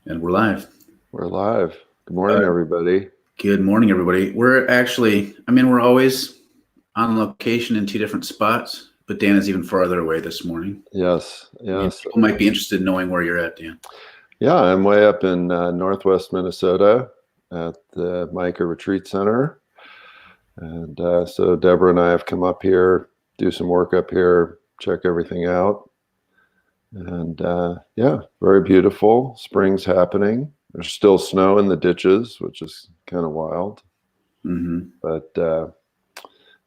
And we're live. We're live. Good morning, everybody. Good morning, everybody. We're always on location in two different spots, but Dan is even farther away this morning. Yes, And yes. people might be interested in knowing where you're at, Dan. Yeah, I'm way up in northwest Minnesota at the Micah Retreat Center. And so Deborah and I have come up here, do some work up here, check everything out. And yeah, very beautiful. Spring's happening. There's still snow in the ditches, which is kind of wild. Mm-hmm. But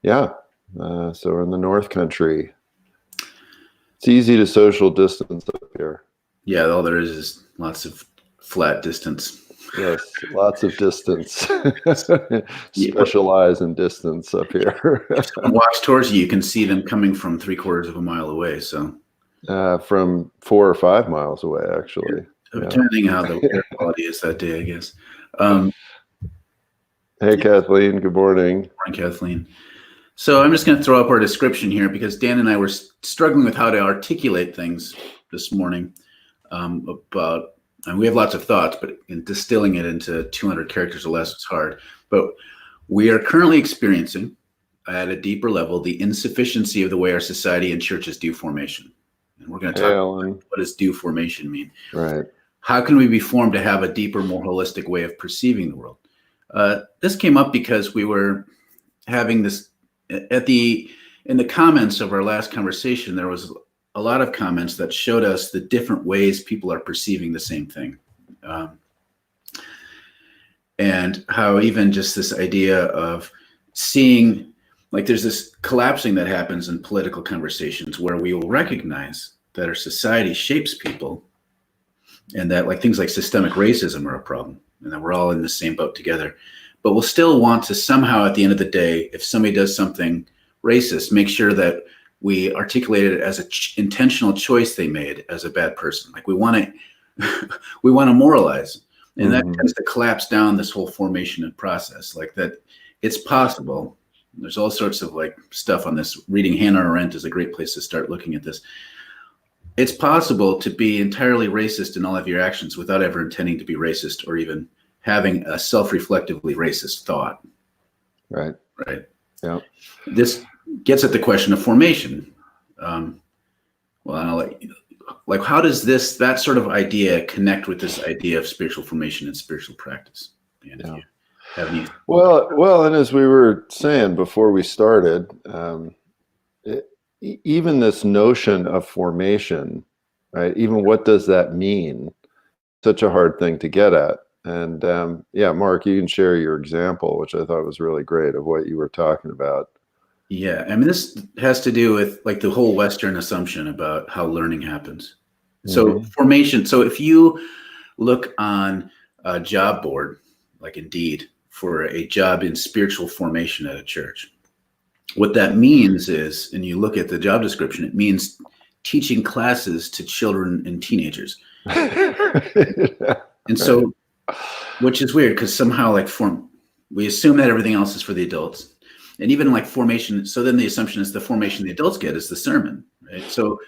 yeah, so we're in the North Country. It's easy to social distance up here. Yeah, all there is lots of flat distance. Yes, lots of distance. Specialize in distance up here. If someone walks towards you, you can see them coming from 3/4 of a mile away. So from 4 or 5 miles away, actually. depending how the air quality is that day, I guess. Hey, Kathleen. Good morning. Morning, Kathleen. So I'm just going to throw up our description here because Dan and I were struggling with how to articulate things this morning and we have lots of thoughts, but in distilling it into 200 characters or less is hard. But we are currently experiencing, at a deeper level, the insufficiency of the way our society and churches do formation. And we're going to talk about what does do formation mean? Right. How can we be formed to have a deeper, more holistic way of perceiving the world? This came up because we were having this in the comments of our last conversation. There was a lot of comments that showed us the different ways people are perceiving the same thing. And how even just this idea of seeing, like there's this collapsing that happens in political conversations where we will recognize that our society shapes people and that like things like systemic racism are a problem and that we're all in the same boat together. But we'll still want to somehow at the end of the day, if somebody does something racist, make sure that we articulate it as an intentional choice they made as a bad person. Like we want to moralize. And that tends to collapse down this whole formation and process. Like that it's possible. There's all sorts of like stuff on this. Reading Hannah Arendt is a great place to start looking at this. It's possible to be entirely racist in all of your actions without ever intending to be racist or even having a self-reflectively racist thought. Right. Right. Yeah. This gets at the question of formation. Like how does that sort of idea connect with this idea of spiritual formation and spiritual practice? And well, and as we were saying before we started, even this notion of formation, right? Even what does that mean? Such a hard thing to get at. And yeah, Mark, you can share your example, which I thought was really great of what you were talking about. Yeah, I mean, this has to do with like the whole Western assumption about how learning happens. So formation. So if you look on a job board, like Indeed, for a job in spiritual formation at a church, what that means is, and you look at the job description, it means teaching classes to children and teenagers. And so, which is weird because somehow we assume that everything else is for the adults. And even like formation, so then the assumption is the formation the adults get is the sermon, right? So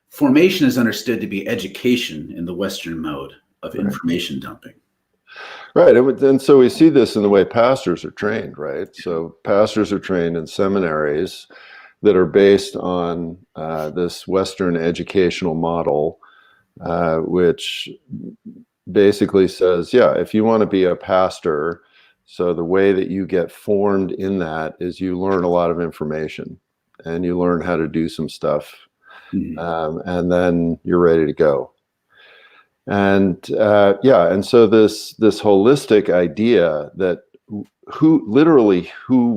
formation is understood to be education in the Western mode of information dumping. Right. And so we see this in the way pastors are trained, right? So pastors are trained in seminaries that are based on this Western educational model, which basically says, yeah, if you want to be a pastor, so the way that you get formed in that is you learn a lot of information and you learn how to do some stuff. And then you're ready to go. And and so this holistic idea that who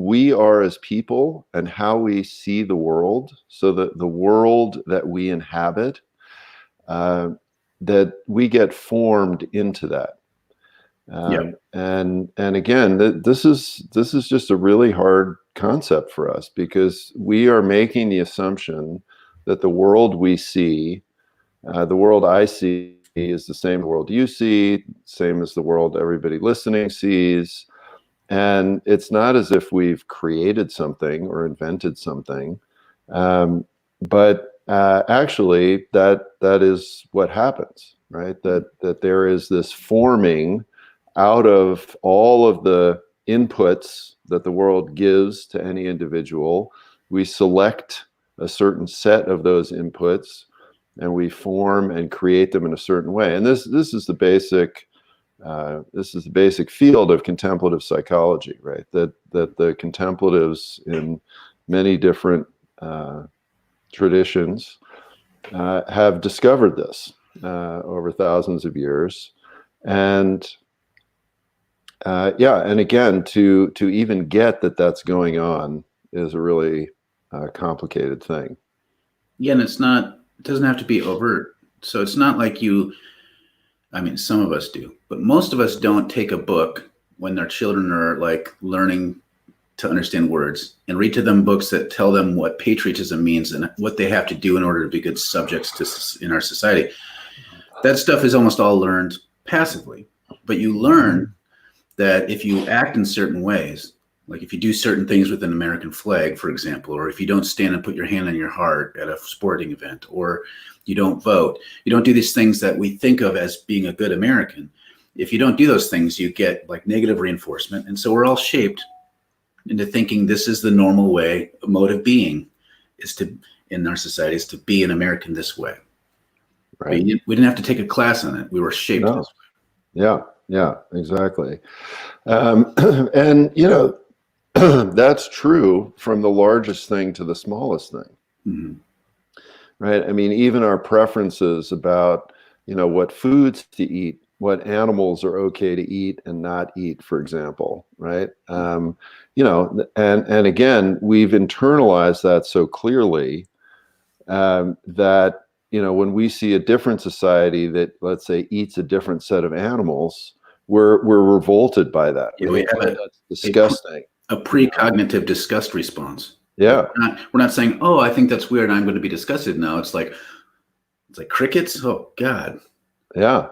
we are as people and how we see the world, so that the world that we inhabit, that we get formed into that. And again, this is just a really hard concept for us because we are making the assumption that the world we see, the world I see, is the same world you see, same as the world everybody listening sees. And it's not as if we've created something or invented something, but actually that is what happens. right? That there is this forming out of all of the inputs that the world gives to any individual. We select a certain set of those inputs, and we form and create them in a certain way. And this is the basic field of contemplative psychology, right? That the contemplatives in many different traditions have discovered this over thousands of years. And and again, to even get that that's going on is a really complicated thing. Yeah, and it doesn't have to be overt. So it's not like some of us do, but most of us don't take a book when their children are like learning to understand words and read to them books that tell them what patriotism means and what they have to do in order to be good subjects in our society. That stuff is almost all learned passively, but you learn that if you act in certain ways, like if you do certain things with an American flag, for example, or if you don't stand and put your hand on your heart at a sporting event, or you don't vote, you don't do these things that we think of as being a good American. If you don't do those things, you get like negative reinforcement. And so we're all shaped into thinking this is the normal way, a mode of being in our society is to be an American this way. Right. We didn't have to take a class on it. We were shaped this way. Yeah, exactly. And, that's true from the largest thing to the smallest thing. Mm-hmm. Right. I mean, even our preferences about, what foods to eat, what animals are okay to eat and not eat, for example. Right. And again, we've internalized that so clearly that, when we see a different society that, let's say, eats a different set of animals, we're revolted by that. Yeah, we have that's disgusting. A precognitive disgust response. Yeah. We're not saying, oh, I think that's weird, I'm going to be disgusted now. It's like crickets. Oh God. Yeah.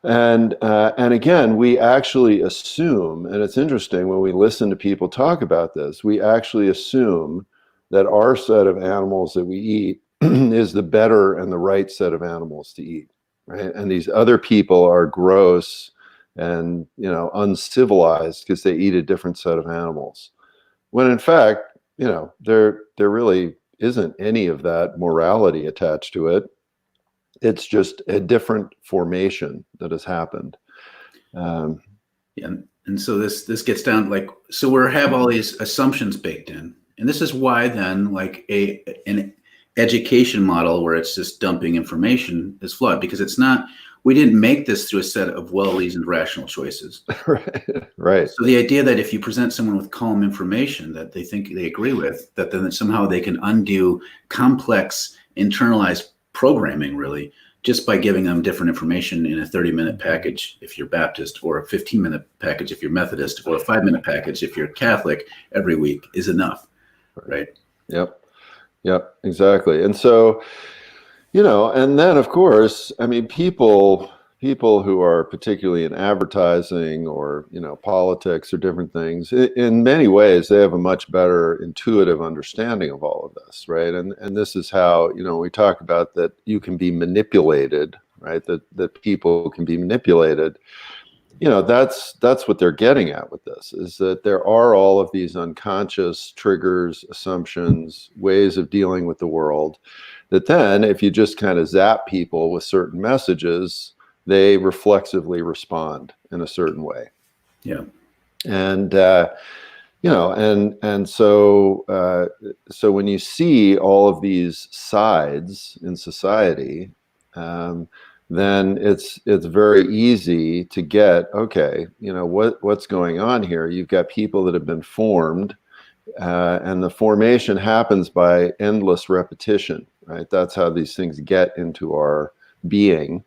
And again, we actually assume, and it's interesting when we listen to people talk about this, we actually assume that our set of animals that we eat is the better and the right set of animals to eat, right? And these other people are gross and uncivilized because they eat a different set of animals. When in fact, there really isn't any of that morality attached to it. It's just a different formation that has happened. And so this gets down so we have all these assumptions baked in, and this is why then an education model where it's just dumping information is flawed, because we didn't make this through a set of well-reasoned rational choices. Right. So the idea that if you present someone with calm information that they think they agree with, that then somehow they can undo complex internalized programming, really, just by giving them different information in a 30-minute package if you're Baptist, or a 15-minute package if you're Methodist, or a 5-minute package if you're Catholic every week is enough, right? Yep, exactly. And so, and then of course, I mean, people who are particularly in advertising or, politics or different things, in many ways, they have a much better intuitive understanding of all of this, right? And this is how, we talk about that you can be manipulated, right? That people can be manipulated. That's what they're getting at with this, is that there are all of these unconscious triggers, assumptions, ways of dealing with the world, that then if you just kind of zap people with certain messages, they reflexively respond in a certain way. Yeah. And, so when you see all of these sides in society, then it's very easy to get, okay, what's going on here? You've got people that have been formed, and the formation happens by endless repetition, right? That's how these things get into our being.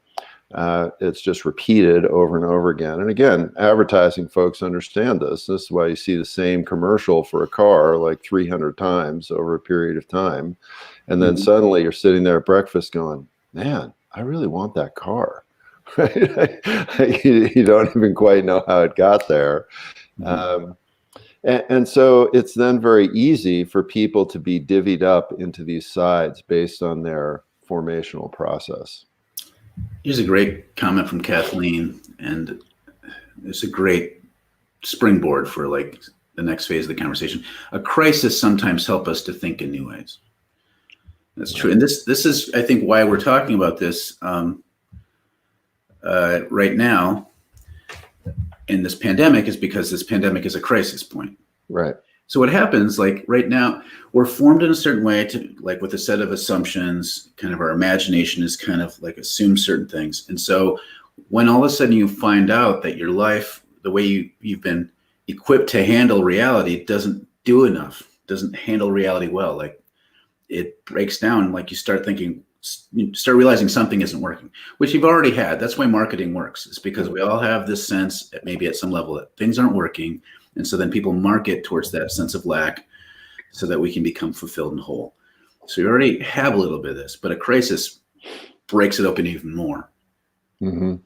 It's just repeated over and over again. And again, advertising folks understand this. This is why you see the same commercial for a car like 300 times over a period of time. And then suddenly you're sitting there at breakfast going, man, I really want that car. Right? You don't even quite know how it got there. And so it's then very easy for people to be divvied up into these sides based on their formational process. Here's a great comment from Kathleen, and it's a great springboard for like the next phase of the conversation. A crisis sometimes helps us to think in new ways. That's true, and this is, I think, why we're talking about this right now in this pandemic, is because this pandemic is a crisis point. Right. So what happens, like right now, we're formed in a certain way to, like, with a set of assumptions, kind of our imagination is kind of like assume certain things. And so when all of a sudden you find out that your life, the way you've been equipped to handle reality, doesn't do enough, doesn't handle reality well, like it breaks down, like you start realizing something isn't working, which you've already had. That's why marketing works. It's because we all have this sense, maybe at some level, that things aren't working. And so then people market towards that sense of lack so that we can become fulfilled and whole. So you already have a little bit of this, but a crisis breaks it open even more. Mm-hmm.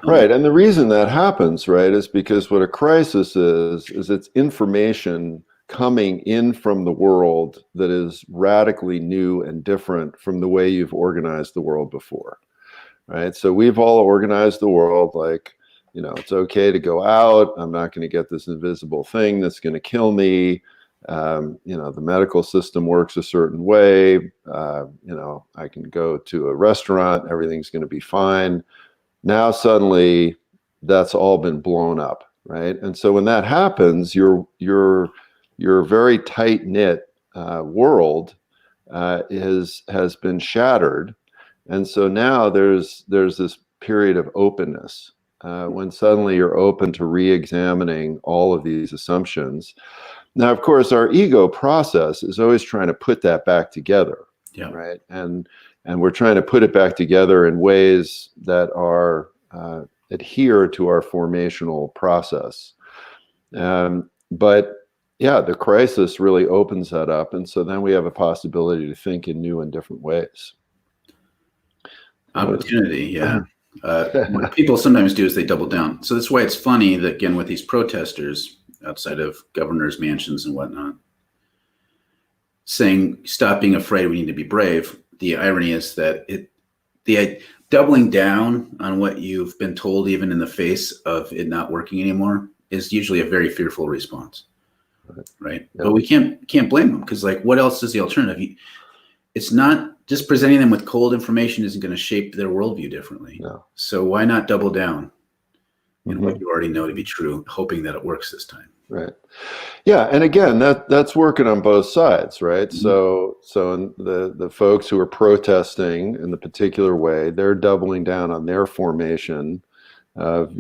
Right. And the reason that happens, right, is because what a crisis is it's information coming in from the world that is radically new and different from the way you've organized the world before, right? So we've all organized the world like, it's okay to go out. I'm not going to get this invisible thing that's going to kill me. The medical system works a certain way. I can go to a restaurant. Everything's going to be fine. Now suddenly that's all been blown up, right? And so when that happens, your very tight-knit world has been shattered. And so now there's this period of openness when suddenly you're open to re-examining all of these assumptions. Now, of course, our ego process is always trying to put that back together, right? And we're trying to put it back together in ways that are adhere to our formational process. But yeah, the crisis really opens that up. And so then we have a possibility to think in new and different ways. Opportunity, yeah. What people sometimes do is they double down. So that's why it's funny that, again, with these protesters outside of governors' mansions and whatnot, saying, stop being afraid, we need to be brave. The irony is that the doubling down on what you've been told, even in the face of it not working anymore, is usually a very fearful response, right? Yep. But we can't blame them, because, like, what else is the alternative? It's not just presenting them with cold information isn't going to shape their worldview differently. No. So why not double down in what you already know to be true, hoping that it works this time? Right. Yeah, and again, that's working on both sides, right? So the folks who are protesting in the particular way, they're doubling down on their formation of,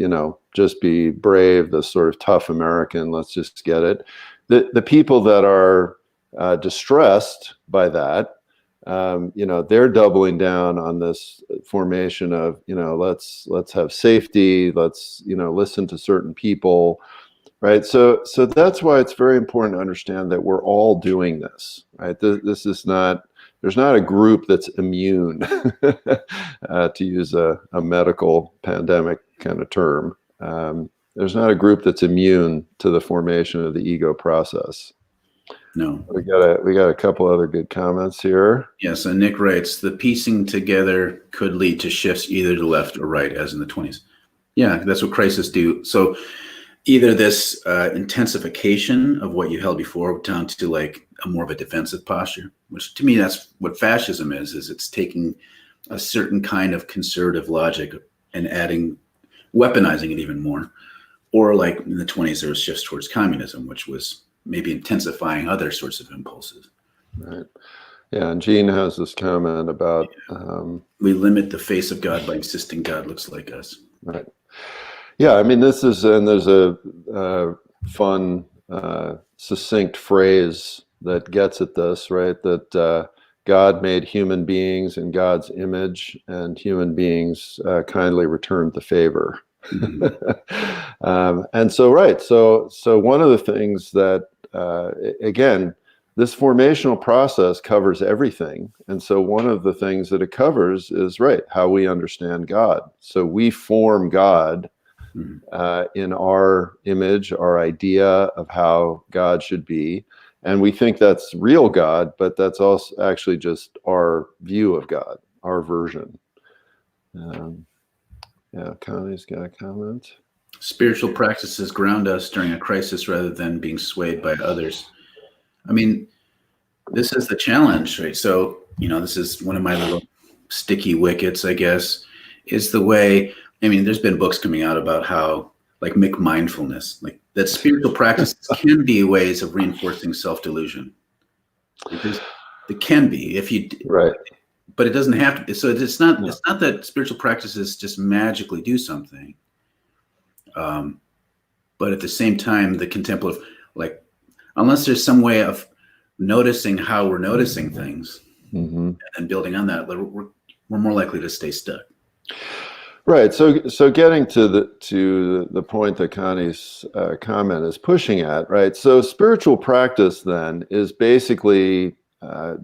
just be brave, the sort of tough American, let's just get it. The people that are distressed by that, they're doubling down on this formation of, let's have safety, let's, listen to certain people. Right. So that's why it's very important to understand that we're all doing this. Right. This is not, there's not a group that's immune, to use a medical pandemic kind of term. There's not a group that's immune to the formation of the ego process. No. We got a couple other good comments here. Yes. And Nick writes, the piecing together could lead to shifts either to left or right, as in the 20s. Yeah, that's what crises do. So either this intensification of what you held before down to like a more of a defensive posture, which to me, that's what fascism is it's taking a certain kind of conservative logic and weaponizing it even more. Or like in the 20s, there was shifts towards communism, which was maybe intensifying other sorts of impulses. Right. Yeah, and Gene has this comment about... we limit the face of God by insisting God looks like us. Right. Yeah, I mean, there's a fun, succinct phrase that gets at this, right? That God made human beings in God's image, and human beings kindly returned the favor. And so, right, so one of the things that, again, this formational process covers everything. And so one of the things that it covers is, right, how we understand God. So we form God in our image, our idea of how God should be. And we think that's real God, but that's also actually just our view of God, our version. Yeah, Connie's got a comment. Spiritual practices ground us during a crisis rather than being swayed by others. I mean, this is the challenge, right? So, this is one of my little sticky wickets, I guess, is the way, there's been books coming out about how, like, mindfulness, like that spiritual practices can be ways of reinforcing self-delusion. It can be if you, right. But it doesn't have to be. So it's not that spiritual practices just magically do something. But at the same time, the contemplative, like, unless there's some way of noticing how we're noticing things and building on that, we're more likely to stay stuck. Right. So getting to the point that Connie's comment is pushing at, right? So spiritual practice then is basically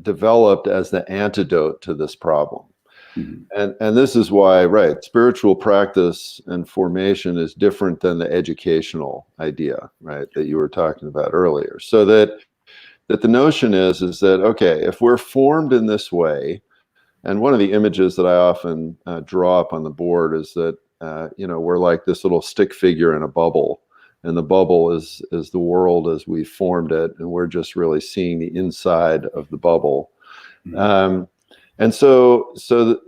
developed as the antidote to this problem. And this is why, right, spiritual practice and formation is different than the educational idea, right, that you were talking about earlier. So that the notion is that, okay, if we're formed in this way, and one of the images that I often draw up on the board is that, we're like this little stick figure in a bubble, and the bubble is the world as we formed it, and we're just really seeing the inside of the bubble. And so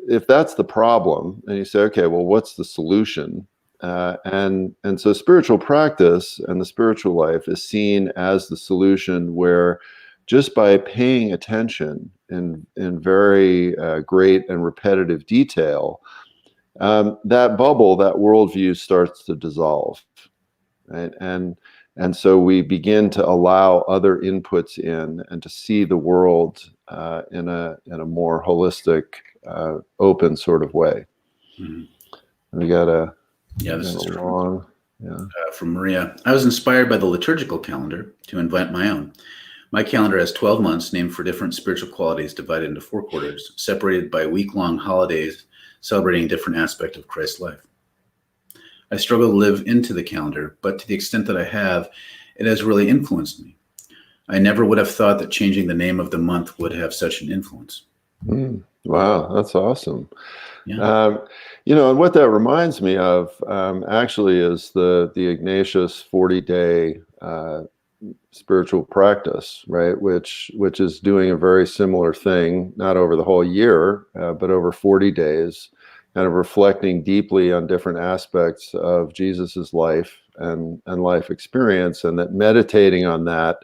if that's the problem, and you say, okay, well, what's the solution? And so spiritual practice and the spiritual life is seen as the solution, where just by paying attention in very great and repetitive detail, that bubble, that worldview starts to dissolve, right? And so we begin to allow other inputs in and to see the world in a more holistic, open sort of way. We got this is long. From Maria. I was inspired by the liturgical calendar to invent my own. My calendar has 12 months named for different spiritual qualities divided into 4 quarters, separated by week-long holidays celebrating a different aspect of Christ's life. I struggle to live into the calendar, but to the extent that I have, it has really influenced me. I never would have thought that changing the name of the month would have such an influence. Wow, that's awesome. Yeah. And what that reminds me of actually is the Ignatius 40-day spiritual practice, right? Which is doing a very similar thing, not over the whole year, but over 40 days, kind of reflecting deeply on different aspects of Jesus's life and life experience, and that meditating on that,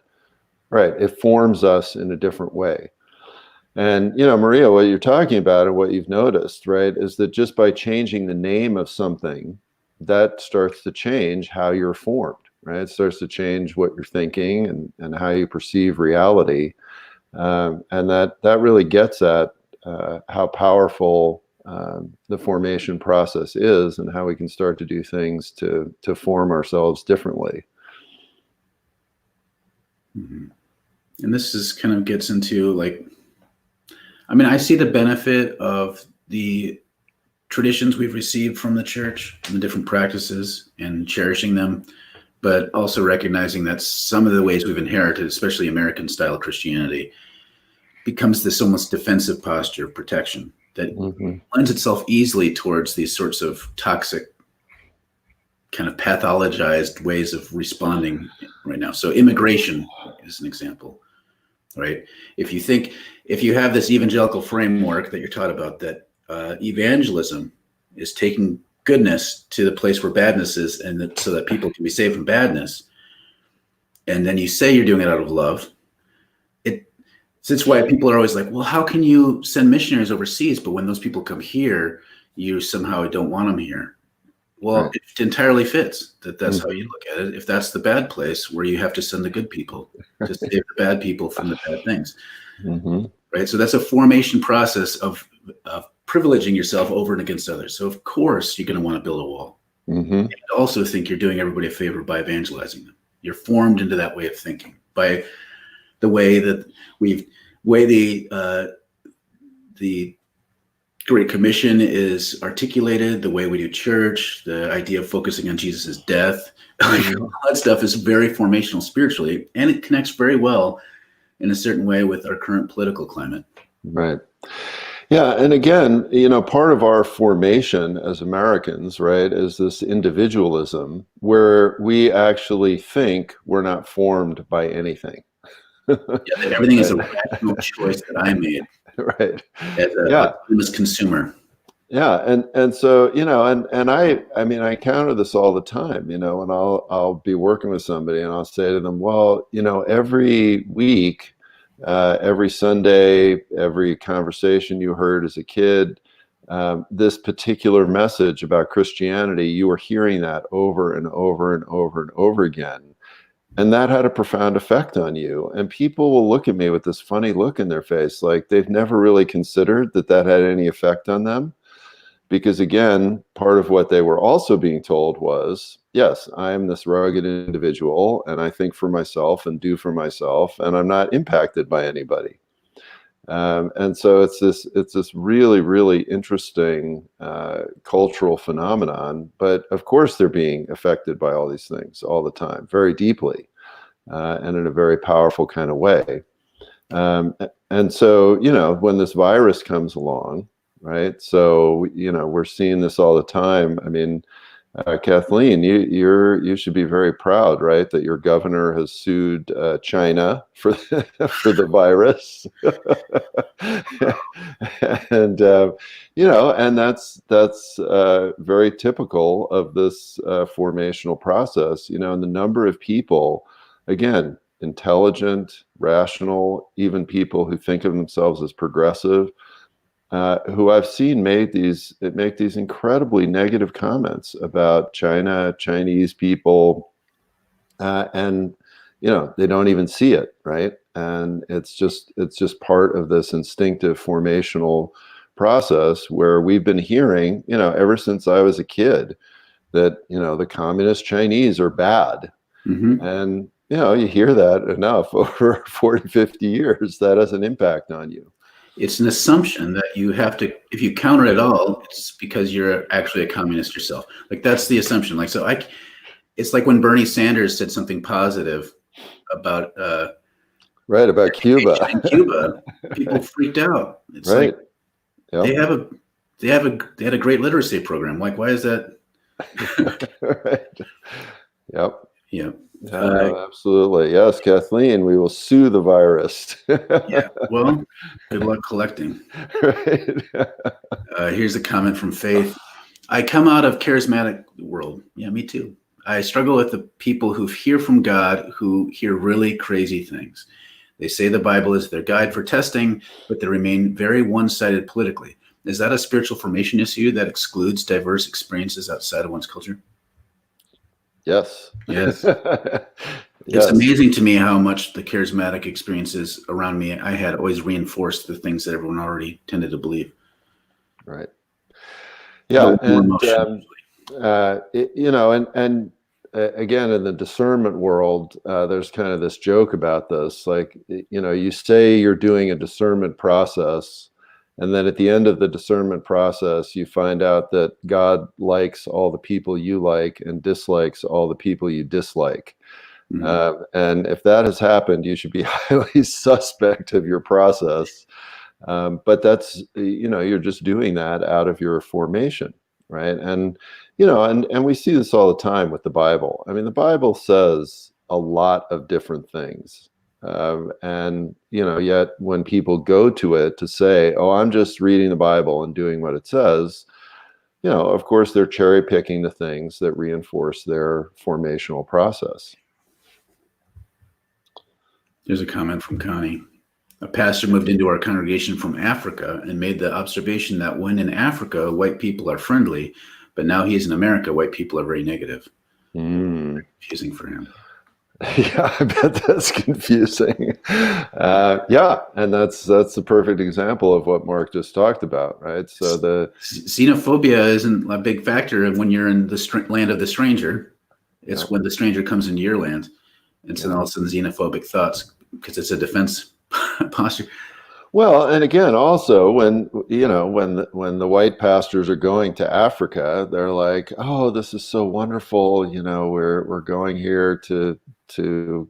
right, it forms us in a different way. And, Maria, what you're talking about and what you've noticed, right, is that just by changing the name of something, that starts to change how you're formed, right? It starts to change what you're thinking and how you perceive reality. And that really gets at how powerful the formation process is, and how we can start to do things to form ourselves differently. And this is kind of gets into, like, I see the benefit of the traditions we've received from the church and the different practices and cherishing them, but also recognizing that some of the ways we've inherited, especially American style Christianity, becomes this almost defensive posture of protection that lends itself easily towards these sorts of toxic, kind of pathologized ways of responding right now. So immigration is an example, right? If you have this evangelical framework that you're taught about, that evangelism is taking goodness to the place where badness is, and so that people can be saved from badness, and then you say you're doing it out of love, it's why people are always like, well, how can you send missionaries overseas, but when those people come here, you somehow don't want them here? Well, right. It entirely fits that's how you look at it. If that's the bad place where you have to send the good people to save the bad people from the bad things, right? So that's a formation process of privileging yourself over and against others. So of course you're going to want to build a wall. You also think you're doing everybody a favor by evangelizing them. You're formed into that way of thinking by the way that the Great Commission is articulated, the way we do church, the idea of focusing on Jesus's death, all that stuff is very formational spiritually, and it connects very well in a certain way with our current political climate. Right. Yeah, and again, part of our formation as Americans, right, is this individualism where we actually think we're not formed by anything. Yeah, that everything is a Right. rational choice that I made Right. as a Yeah. autonomous consumer. Yeah, and so and I mean I encounter this all the time, and I'll be working with somebody and I'll say to them, well, every week, every Sunday, every conversation you heard as a kid, this particular message about Christianity, you were hearing that over and over and over and over again, and that had a profound effect on you. And people will look at me with this funny look in their face, like they've never really considered that that had any effect on them. Because again, part of what they were also being told was, yes, I am this rugged individual and I think for myself and do for myself, and I'm not impacted by anybody. And so it's this really, really interesting cultural phenomenon. But of course, they're being affected by all these things all the time, very deeply, and in a very powerful kind of way. Um, and so, when this virus comes along, right? So, we're seeing this all the time. I mean, Kathleen, you should be very proud, right, that your governor has sued China for for the virus, and and that's very typical of this formational process. And the number of people, again, intelligent, rational, even people who think of themselves as progressive, who I've seen make these incredibly negative comments about China, Chinese people, and they don't even see it, right? And it's just part of this instinctive formational process where we've been hearing, ever since I was a kid, that the communist Chinese are bad, Mm-hmm. and you hear that enough over 40, 50 years, that has an impact on you. It's an assumption that you have to, if you counter it all, it's because you're actually a communist yourself. Like that's the assumption. Like, so it's like when Bernie Sanders said something positive about Right, about Cuba. in Cuba, people freaked out. It's Right. like Yep. they had a great literacy program. Like, why is that? Right. Yep. Yeah. No, absolutely. Yes, Kathleen, we will sue the virus. Yeah. Well, good luck collecting. Right. Here's a comment from Faith. I come out of charismatic world. Yeah, me too. I struggle with the people who hear from God who hear really crazy things. They say the Bible is their guide for testing, but they remain very one-sided politically. Is that a spiritual formation issue that excludes diverse experiences outside of one's culture? Yes. Yes. Yes. It's amazing to me how much the charismatic experiences around me I had always reinforced the things that everyone already tended to believe. Right. Yeah. And, again, in the discernment world, there's kind of this joke about this. Like, you say you're doing a discernment process, and then at the end of the discernment process, you find out that God likes all the people you like and dislikes all the people you dislike. Mm-hmm. And if that has happened, you should be highly suspect of your process. But that's, you're just doing that out of your formation, right? And, and we see this all the time with the Bible. I mean, the Bible says a lot of different things. And, yet when people go to it to say, oh, I'm just reading the Bible and doing what it says, of course, they're cherry picking the things that reinforce their formational process. There's a comment from Connie. A pastor moved into our congregation from Africa and made the observation that when in Africa, white people are friendly, but now he's in America, white people are very negative. Confusing for him. Yeah, I bet that's confusing. Yeah, and that's the perfect example of what Mark just talked about, right? So the xenophobia isn't a big factor when you're in the land of the stranger. It's when the stranger comes into your land. It's all of a sudden xenophobic thoughts because it's a defense posture. Well, and again, also when the white pastors are going to Africa, they're like, "Oh, this is so wonderful! We're going here to to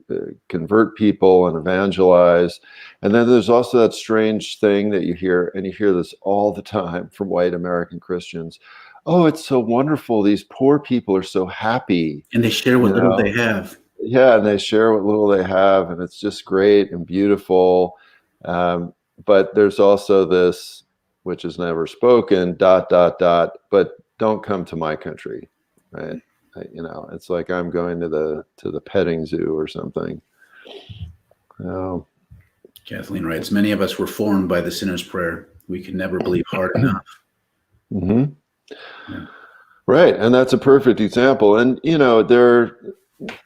convert people and evangelize. And then there's also that strange thing that you hear, and you hear this all the time from white American Christians. Oh, it's so wonderful. These poor people are so happy. And they share what little they have. Yeah, and they share what little they have, and it's just great and beautiful. But there's also this, which is never spoken, ... but don't come to my country, right? It's like I'm going to the petting zoo or something. Oh. Kathleen writes, many of us were formed by the sinner's prayer. We can never believe hard enough. Mm-hmm. Yeah. Right, and that's a perfect example. And there,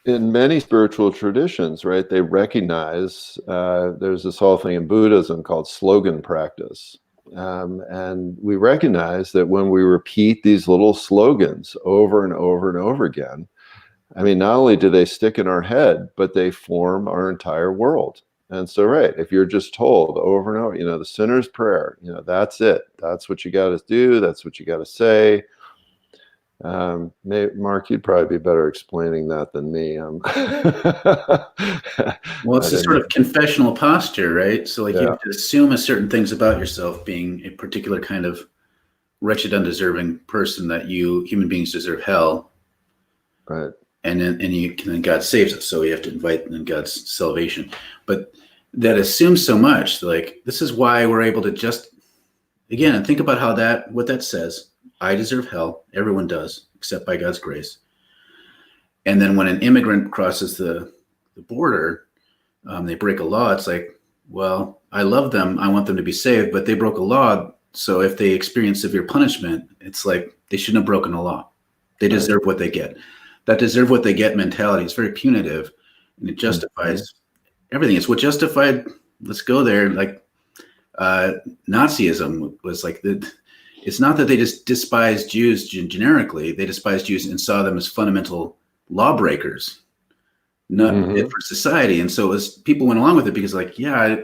in many spiritual traditions, right, they recognize there's this whole thing in Buddhism called slogan practice. And we recognize that when we repeat these little slogans over and over and over again, I mean, not only do they stick in our head, but they form our entire world. And so, right, if you're just told over and over, the sinner's prayer, that's it. That's what you got to do. That's what you got to say. Mark, you'd probably be better explaining that than me. Well, it's a sort of confessional posture, right? So you have to assume a certain things about yourself, being a particular kind of wretched, undeserving person, that human beings deserve hell. Right. And then God saves us. So we have to invite in God's salvation. But that assumes so much. Like, this is why we're able to just, again, think about what that says. I deserve hell. Everyone does, except by God's grace. And then when an immigrant crosses the border, they break a law. It's like, well, I love them. I want them to be saved, but they broke a law. So if they experience severe punishment, it's like they shouldn't have broken a law. They deserve what they get. That deserve what they get mentality is very punitive, and it justifies everything. It's what justified, let's go there, like Nazism was like it's not that they just despised Jews generically. They despised Jews and saw them as fundamental lawbreakers, not fit for society. And so it was, people went along with it because, like, yeah,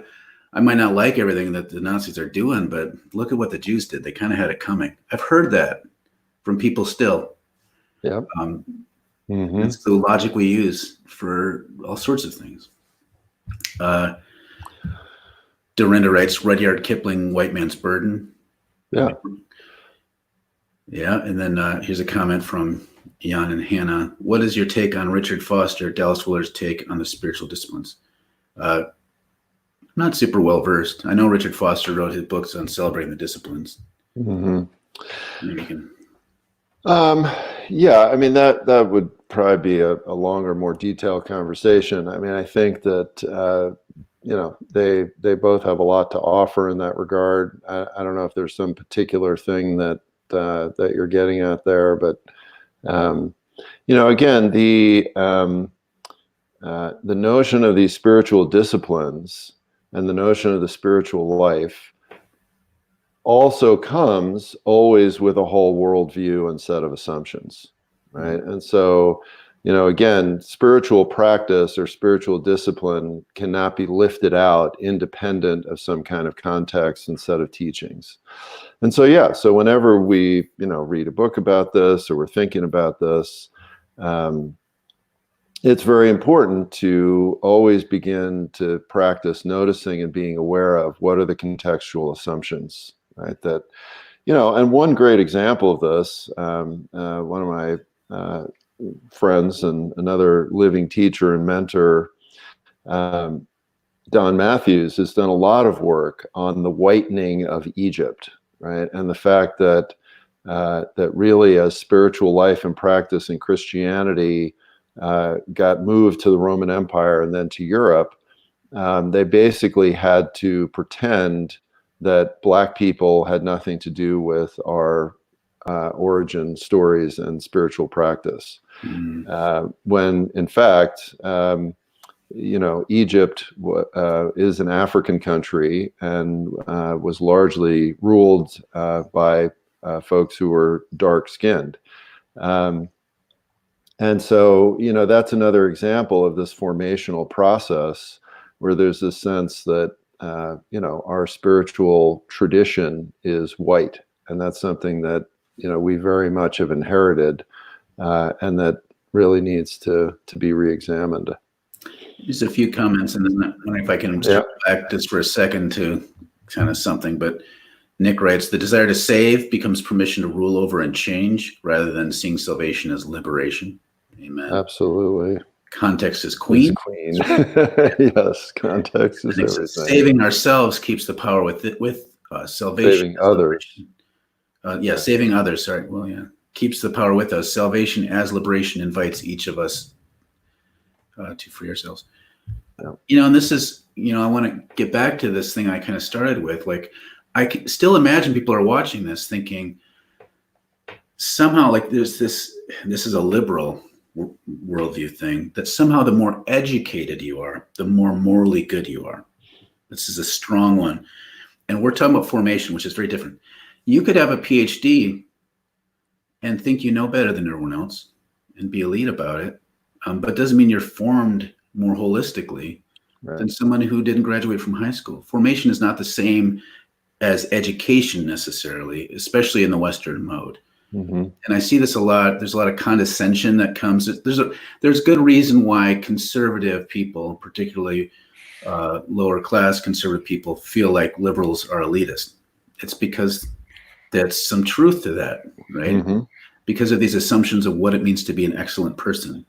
I might not like everything that the Nazis are doing, but look at what the Jews did. They kind of had it coming. I've heard that from people still. Yeah. It's the logic we use for all sorts of things. Dorinda writes, Rudyard Kipling, White Man's Burden. Yeah. Yeah. And then here's a comment from Jan and Hannah. What is your take on Richard Foster, Dallas Willard's take on the spiritual disciplines? I'm not super well versed. I know Richard Foster wrote his books on celebrating the disciplines. Maybe you can. Yeah, I mean, that would probably be a longer, more detailed conversation. I mean, I think that they both have a lot to offer in that regard. I don't know if there's some particular thing that you're getting at there, but again, the notion of these spiritual disciplines and the notion of the spiritual life also comes always with a whole worldview and set of assumptions, right? And so, again, spiritual practice or spiritual discipline cannot be lifted out independent of some kind of context and set of teachings. And so, so whenever we, read a book about this or we're thinking about this, it's very important to always begin to practice noticing and being aware of what are the contextual assumptions, right? That, and one great example of this, one of my friends and another living teacher and mentor, Don Matthews, has done a lot of work on the whitening of Egypt, right? And the fact that that really, as spiritual life and practice in Christianity got moved to the Roman Empire and then to Europe, they basically had to pretend that Black people had nothing to do with our origin stories and spiritual practice. When in fact, Egypt is an African country and was largely ruled by folks who were dark-skinned. And so, that's another example of this formational process where there's this sense that, our spiritual tradition is white. And that's something that, we very much have inherited and that really needs to be re-examined. Just a few comments, and then I wonder if I can Yeah. circle back just for a second to kind of something. But Nick writes, the desire to save becomes permission to rule over and change rather than seeing salvation as liberation. Amen. Absolutely. Context is It's queen. queen. Yes, context is And it says, everything. saving ourselves keeps the power with salvation. Saving others. Saving others. Sorry. Well, yeah. Keeps the power with us. Salvation as liberation invites each of us to free ourselves. Yeah. And this is, I want to get back to this thing I kind of started with. Like, I can still imagine people are watching this thinking somehow like there's this is a liberal worldview thing, that somehow the more educated you are, the more morally good you are. This is a strong one. And we're talking about formation, which is very different. You could have a PhD and think you know better than everyone else and be elite about it. But it doesn't mean you're formed more holistically than someone who didn't graduate from high school. Formation is not the same as education necessarily, especially in the Western mode. Mm-hmm. And I see this a lot. There's a lot of condescension that comes. There's good reason why conservative people, particularly lower class conservative people, feel like liberals are elitist. It's because there's some truth to that, right? Mm-hmm. Because of these assumptions of what it means to be an excellent person.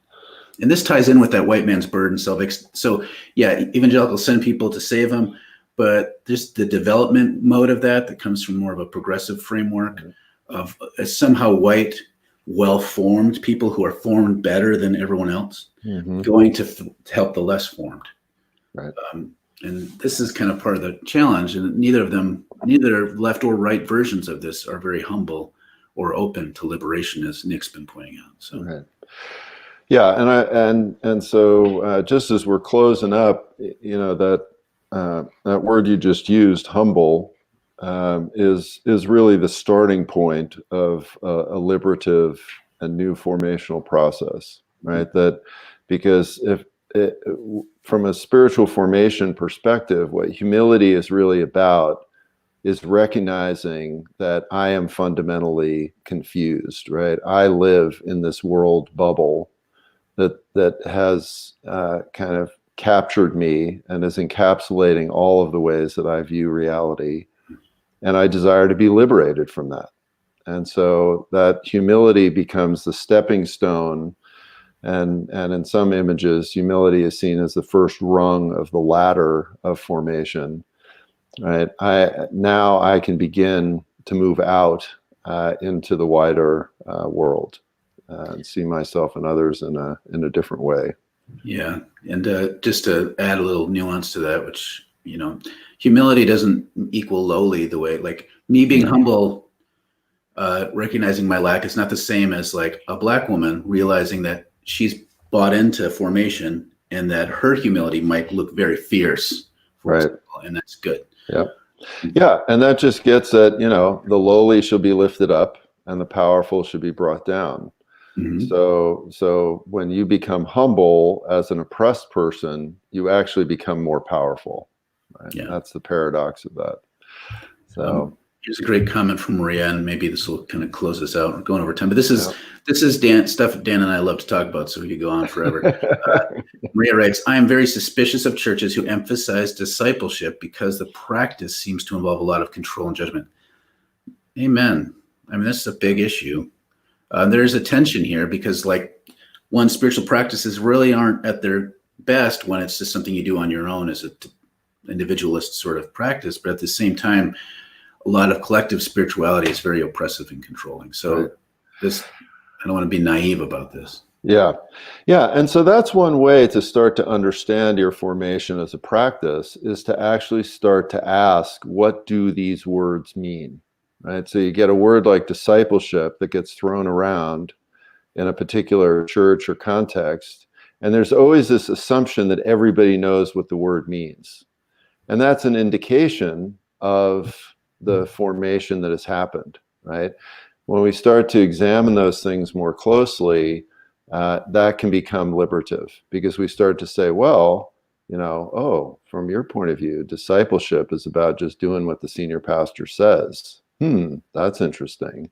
And this ties in with that white man's burden. So yeah, evangelicals send people to save them, but just the development mode of that comes from more of a progressive framework. Mm-hmm. Of somehow white, well-formed people who are formed better than everyone else, mm-hmm. going to help the less formed. Right. And this is kind of part of the challenge. And neither left or right versions of this are very humble or open to liberation, as Nick's been pointing out. So. Right. Yeah, and so just as we're closing up, that word you just used, humble. Is really the starting point of a liberative and new formational process, right? That because from a spiritual formation perspective, what humility is really about is recognizing that I am fundamentally confused, right? I live in this world bubble that has kind of captured me and is encapsulating all of the ways that I view reality. And I desire to be liberated from that. And so that humility becomes the stepping stone. And in some images, humility is seen as the first rung of the ladder of formation. Right? Now I can begin to move out into the wider world and see myself and others in a different way. Yeah. And just to add a little nuance to that, which, humility doesn't equal lowly the way, like me being humble, recognizing my lack is not the same as like a Black woman realizing that she's bought into formation and that her humility might look very fierce. Right. Example, and that's good. Yeah. Yeah. And that just gets at, the lowly shall be lifted up and the powerful should be brought down. Mm-hmm. So when you become humble as an oppressed person, you actually become more powerful. Right? Yeah. That's the paradox of that. So here's a great comment from Maria, and maybe this will kind of close us out. We're going over time, but this is Dan stuff Dan and I love to talk about, so we could go on forever. Maria writes, I am very suspicious of churches who emphasize discipleship because the practice seems to involve a lot of control and judgment. Amen. I mean, this is a big issue. There's a tension here because spiritual practices really aren't at their best when it's just something you do on your own as an individualist sort of practice, but at the same time, a lot of collective spirituality is very oppressive and controlling. So I don't want to be naive about this. Yeah. Yeah. And so that's one way to start to understand your formation as a practice is to actually start to ask, what do these words mean? Right. So you get a word like discipleship that gets thrown around in a particular church or context. And there's always this assumption that everybody knows what the word means. And that's an indication of the formation that has happened, right? When we start to examine those things more closely, that can become liberative because we start to say, well, from your point of view, discipleship is about just doing what the senior pastor says. That's interesting.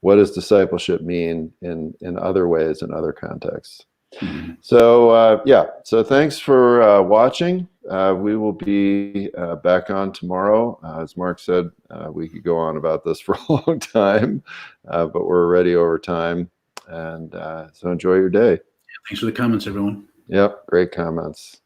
What does discipleship mean in other ways, in other contexts? Mhm. So yeah, so thanks for watching. We will be back on tomorrow. As Mark said, we could go on about this for a long time, but we're already over time. And so enjoy your day. Thanks for the comments, everyone. Yep, great comments.